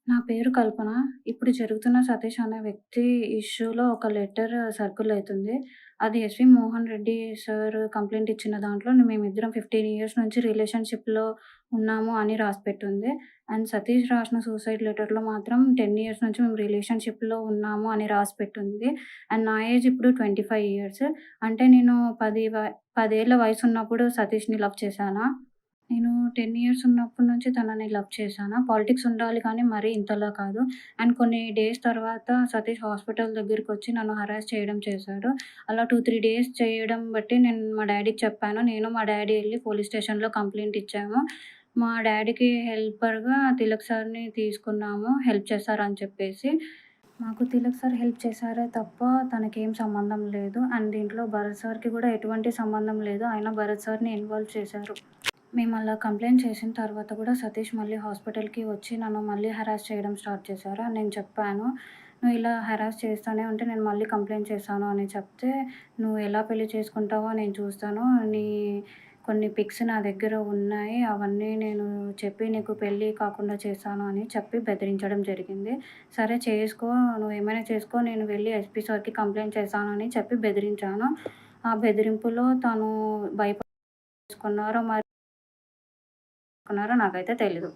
నా పేరు కల్పన. ఇప్పుడు జరుగుతున్న సతీష్ అనే వ్యక్తి ఇష్యూలో ఒక లెటర్ సర్క్యుల్ అయితుంది. అది S V Mohan Reddy sir complaint ఇచ్చిన దాంట్లో మేమిద్దరం 15 ఇయర్స్ నుంచి రిలేషన్‌షిప్‌లో ఉన్నాము అని రాసిపెట్టుంది. అండ్ సతీష్ రాసిన సూసైడ్ లెటర్‌లో మాత్రం 10 ఇయర్స్ నుంచి మేము రిలేషన్‌షిప్‌లో ఉన్నాము అని రాసిపెట్టుంది. అండ్ నా ఏజ్ ఇప్పుడు 25 ఇయర్స్. అంటే నేను 10 ఏళ్ల వయసున్నప్పుడు సతీష్‌ని లవ్ చేశానా? నేను 10 ఇయర్స్ ఉన్నప్పటి నుంచి తనని లవ్ చేశాను. పాలిటిక్స్ ఉండాలి కానీ మరీ ఇంతలా కాదు. అండ్ కొన్ని డేస్ తర్వాత సతీష్ హాస్పిటల్ దగ్గరికొచ్చి నన్ను హరాస్ చేయడం చేశాడు. అలా 2, 3 డేస్ చేయడం బట్టి నేను మా డ్యాడీకి చెప్పాను. నేను మా డ్యాడీ ఎళ్లి పోలీస్ స్టేషన్‌లో కంప్లెయింట్ ఇచ్చాము. మా డ్యాడీకి హెల్పర్‌గా తిలక్ సార్‌ని తీసుకున్నాము. హెల్ప్ చేశారని చెప్పేసి. మాకు తిలక్ సార్ హెల్ప్ చేశారే తప్ప తనకేం సంబంధం లేదు. అండ్ దీంట్లో భరత్ సార్‌కి కూడా ఎటువంటి సంబంధం లేదు. అయినా భరత్ సార్‌ని ఇన్వాల్వ్ చేశారు. మేమలా కంప్లెయింట్ చేసిన తర్వాత కూడా సతీష్ మళ్ళీ హాస్పిటల్‌కి వచ్చి నన్ను మళ్ళీ హరాస్ చేయడం స్టార్ట్ చేశారు. నేను చెప్పాను, "నువ్వు ఇలా హరాస్ చేస్తూనే ఉంటే నేను మళ్ళీ కంప్లెయింట్ చేశాను" అని చెప్తే, "నువ్వు ఎలా పెళ్లి చేసుకుంటావో నేను చూస్తాను. నీ కొన్ని పిక్స్ నా దగ్గర ఉన్నాయి. అవన్నీ నేను చెప్పి నీకు పెళ్లి కాకుండా చేస్తాను" అని చెప్పి బెదిరించడం జరిగింది. "సరే చేసుకో, నువ్వేమైనా చేసుకో. నేను వెళ్లి ఎస్పీ సార్‌కి కంప్లెయింట్ చేశాను" అని చెప్పి బెదిరించాను. ఆ బెదిరింపులో తను భయపడి చేసుకున్నారో మరి నాకైతే తెలీదు.